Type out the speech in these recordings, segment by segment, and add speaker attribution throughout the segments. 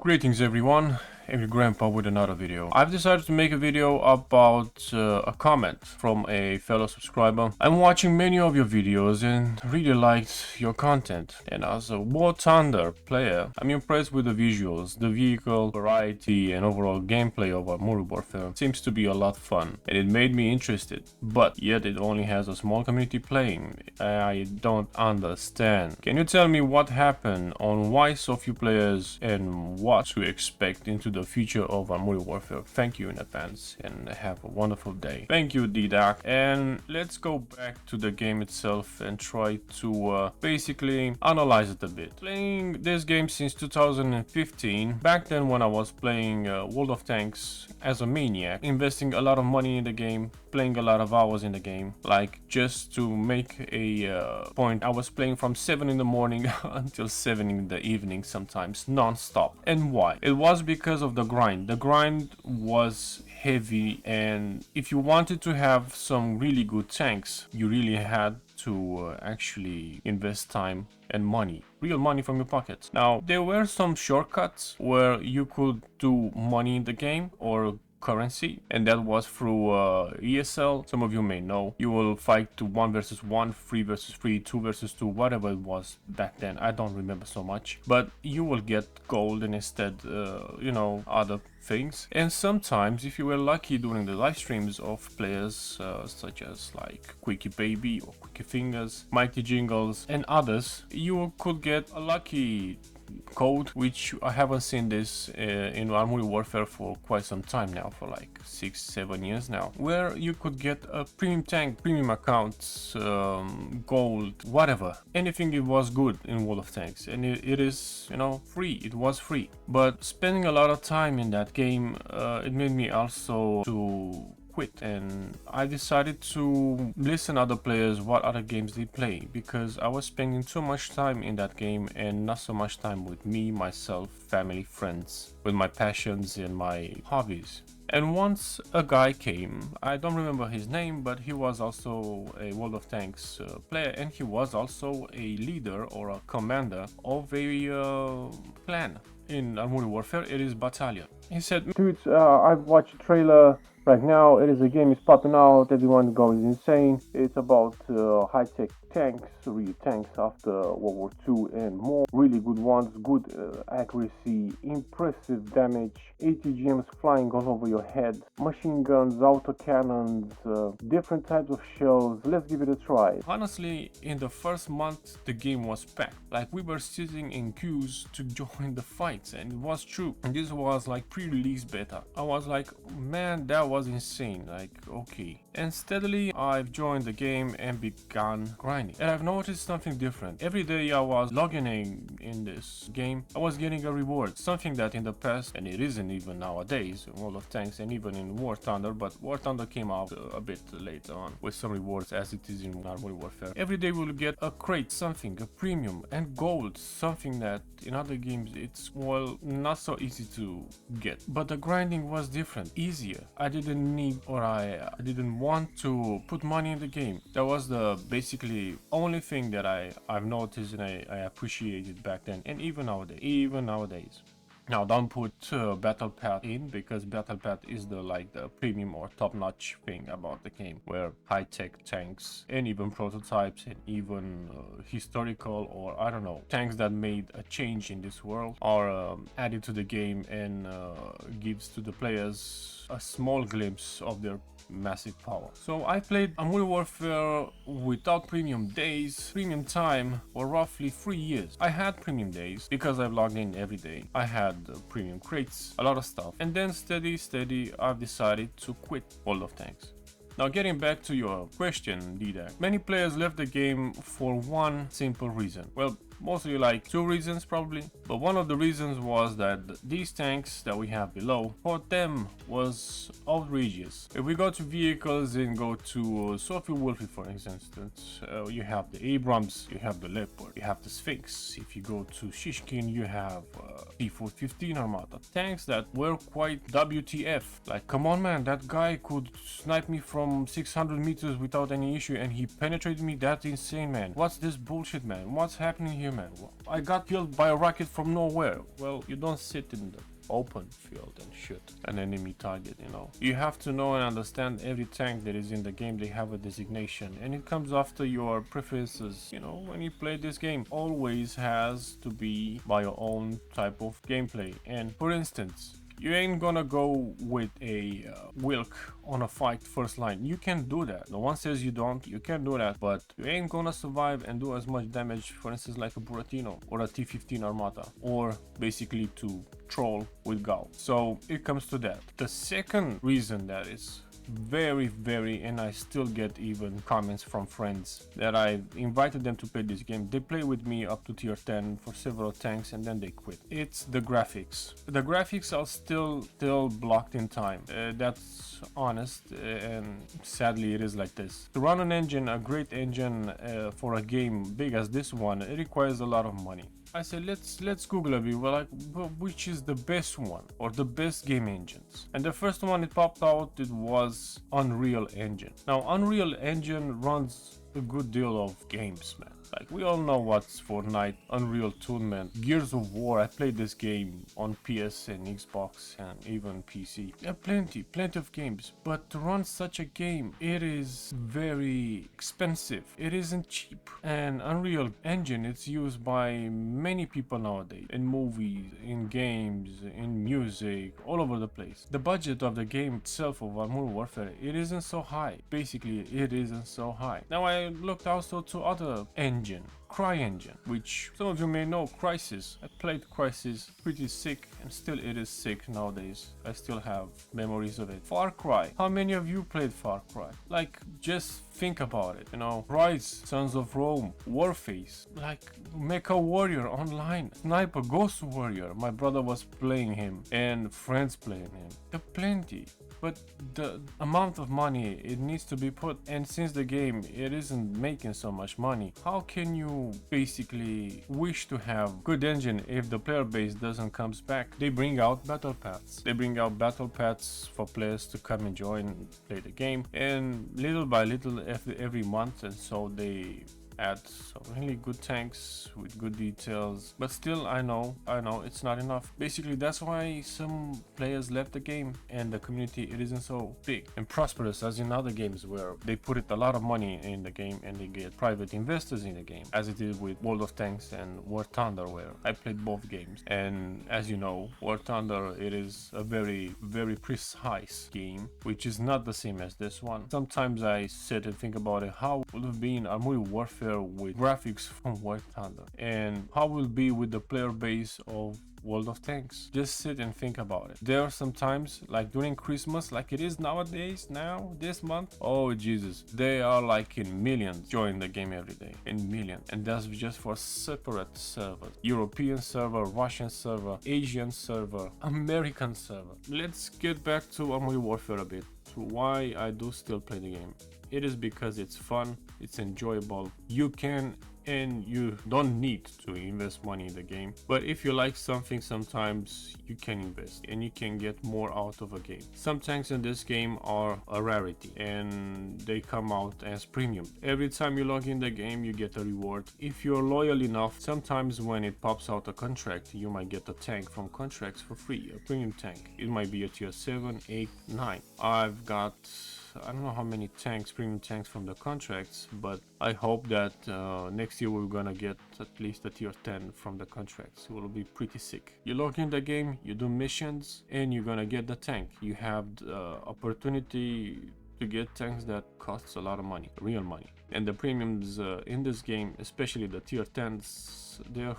Speaker 1: Greetings everyone, AngryGrandpa with another video. I've decided to make a video about a comment from a fellow subscriber. I'm watching many of your videos and really liked your content. And as a War Thunder player, I'm impressed with the visuals, the vehicle, variety and overall gameplay of Modern Warfare seems to be a lot fun. And it made me interested, but yet it only has a small community playing. I don't understand. Can you tell me what happened, on why so few players and what to expect into the future of Modern Warfare? Thank you in advance and have a wonderful day. Thank you, Didac. And let's go back to the game itself and try to basically analyze it a bit. Playing this game since 2015, back then when I was playing World of Tanks as a maniac, investing a lot of money in the game, playing a lot of hours in the game. Like, just to make a point, I was playing from 7 in the morning until 7 in the evening, sometimes non-stop. And why? It was because of the grind. The grind was heavy, and if you wanted to have some really good tanks, you really had to actually invest time and money, real money from your pockets. Now, there were some shortcuts where you could do money in the game or currency, and that was through ESL. Some of you may know, you will fight to 1 versus 1, 3 versus 3, 2 versus 2, whatever it was back then. I don't remember so much, but you will get gold and instead you know, other things. And sometimes, if you were lucky during the live streams of players such as like Quickie Baby or Quickie Fingers, Mighty Jingles and others, you could get a lucky code, which I haven't seen this in Modern Warfare for quite some time now, for like 6-7 years now, where you could get a premium tank, premium accounts, gold, whatever, anything. It was good in World of Tanks, and it is, you know, free. It was free, but spending a lot of time in that game, it made me also to quit, and I decided to listen other players what other games they play, because I was spending too much time in that game and not so much time with me, myself, family, friends, with my passions and my hobbies. And once a guy came, I don't remember his name, but he was also a World of Tanks player, and he was also a leader or a commander of a clan in Modern Warfare. It is Battalion. He said, "Dudes, I've watched a trailer right now. It is a game is popping out. Everyone going insane. It's about high-tech tanks, real tanks after World War II and more. Really good ones, good accuracy, impressive damage, ATGMs flying all over your head, machine guns, autocannons, different types of shells. Let's give it a try." Honestly, in the first month, the game was packed. Like, we were sitting in queues to join the fights, and it was true. And this was like pre-release beta. I was like, man, that was insane. Like, okay. And steadily, I've joined the game and begun grinding. And I've noticed something different. Every day I was logging in this game, I was getting a reward. Something that in the past, and it isn't even nowadays, in World of Tanks and even in War Thunder, but War Thunder came out a bit later on with some rewards, as it is in Modern Warfare. Every day we'll get a crate, something, a premium, and gold, something that in other games it's, well, not so easy to get. But the grinding was different, easier. I didn't need, or I didn't want to put money in the game. That was the basically only thing that I've noticed and I appreciated back then, and even nowadays. Now, don't put Battle Pass in, because Battle Pass is the premium or top-notch thing about the game, where high-tech tanks and even prototypes and even historical, or I don't know, tanks that made a change in this world are added to the game, and gives to the players a small glimpse of their massive power. So I played Modern Warfare without premium days, premium time, for roughly 3 years. I had premium days because I've logged in every day. I had premium crates, a lot of stuff. And then steady, I've decided to quit World of Tanks. Now, getting back to your question, Didac, many players left the game for one simple reason. Well, mostly like 2 reasons probably, but one of the reasons was that these tanks that we have below, for them, was outrageous. If we go to vehicles and go to Sophie Wolfie, for instance, you have the Abrams, you have the Leopard, you have the Sphinx. If you go to Shishkin, you have P415 Armata, tanks that were quite WTF. Like, come on man, that guy could snipe me from 600 meters without any issue, and he penetrated me. That's insane, man. What's this bullshit, man? What's happening here you, man? Well, I got killed by a rocket from nowhere. Well, you don't sit in the open field and shoot an enemy target, you know. You have to know and understand every tank that is in the game. They have a designation and it comes after your preferences. You know, when you play this game, always has to be by your own type of gameplay. And for instance, you ain't gonna go with a Wilk on a fight first line. You can do that. No one says you don't. You can do that, but you ain't gonna survive and do as much damage, for instance, like a Buratino or a T-15 Armata, or basically to troll with Gal. So it comes to that. The second reason that is very, and I still get even comments from friends that I invited them to play this game. They play with me up to tier 10 for several tanks and then they quit. It's the graphics. The graphics are still blocked in time. That's honest, and sadly it is like this. To run an engine, a great engine for a game big as this one, it requires a lot of money. I said, let's Google a bit. Well, like, which is the best one or the best game engines? And the first one it popped out, it was Unreal Engine. Now, Unreal Engine runs a good deal of games, man. Like, we all know what's Fortnite, Unreal Tournament, Gears of War. I played this game on PS and Xbox and even PC. There are plenty of games, but to run such a game, it is very expensive. It isn't cheap. And Unreal Engine, it's used by many people nowadays, in movies, in games, in music, all over the place. The budget of the game itself of Modern Warfare, it isn't so high. Basically, it isn't so high. Now I looked also to other engine, CryEngine, which some of you may know. Crysis. I played Crysis, pretty sick, and still it is sick nowadays. I still have memories of it. Far Cry. How many of you played Far Cry? Like, just think about it, you know. Rise, Sons of Rome, Warface, like Mecha Warrior online, Sniper, Ghost Warrior. My brother was playing him and friends playing him. There are plenty, but the amount of money it needs to be put, and since the game it isn't making so much money, how can you basically wish to have good engine if the player base doesn't comes back? They bring out battle paths. They bring out battle paths for players to come and join and play the game, and little by little every month, and so they add some really good tanks with good details, but still I know it's not enough. Basically that's why some players left the game, and the community, it isn't so big and prosperous as in other games where they put it a lot of money in the game and they get private investors in the game, as it is with World of Tanks and War Thunder, where I played both games. And as you know, War Thunder, it is a very precise game, which is not the same as this one. Sometimes I sit and think about it, how would have been a Modern Warfare with graphics from War Thunder, and how will be with the player base of World of Tanks. Just sit and think about it. There are some times, like during Christmas, like it is nowadays, now, this month, oh Jesus, they are like in millions join the game every day, in millions, and that's just for separate servers. European server, Russian server, Asian server, American server. Let's get back to Modern Warfare a bit, to why I do still play the game. It is because it's fun, it's enjoyable. You can and you don't need to invest money in the game, but if you like something, sometimes you can invest and you can get more out of a game. Some tanks in this game are a rarity and they come out as premium. Every time you log in the game you get a reward. If you're loyal enough, sometimes when it pops out a contract, you might get a tank from contracts for free, a premium tank. It might be a tier 7, 8, 9. I've got, I don't know how many tanks, premium tanks from the contracts, but I hope that next year we're gonna get at least a tier 10 from the contracts. It will be pretty sick. You log in the game, you do missions, and you're gonna get the tank. You have the opportunity to get tanks that costs a lot of money, real money. And the premiums in this game, especially the tier 10s, they're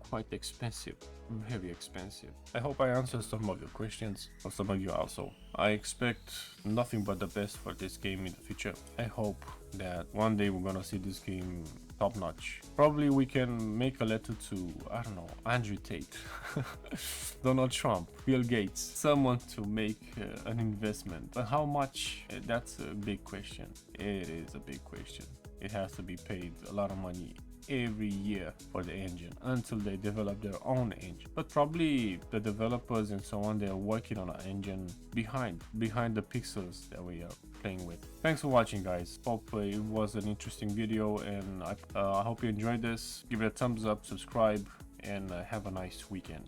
Speaker 1: quite expensive, very expensive. I hope I answered some of your questions, or some of you also. I expect nothing but the best for this game in the future. I hope that one day we're gonna see this game top notch. Probably we can make a letter to, I don't know, Andrew Tate, Donald Trump, Bill Gates, someone to make an investment. But how much? That's a big question. It is a big question. It has to be paid a lot of money every year for the engine until they develop their own engine. But probably the developers and so on, they're working on an engine behind the pixels that we are playing with. Thanks for watching, guys. Hope it was an interesting video, and I hope you enjoyed this. Give it a thumbs up, subscribe, and have a nice weekend.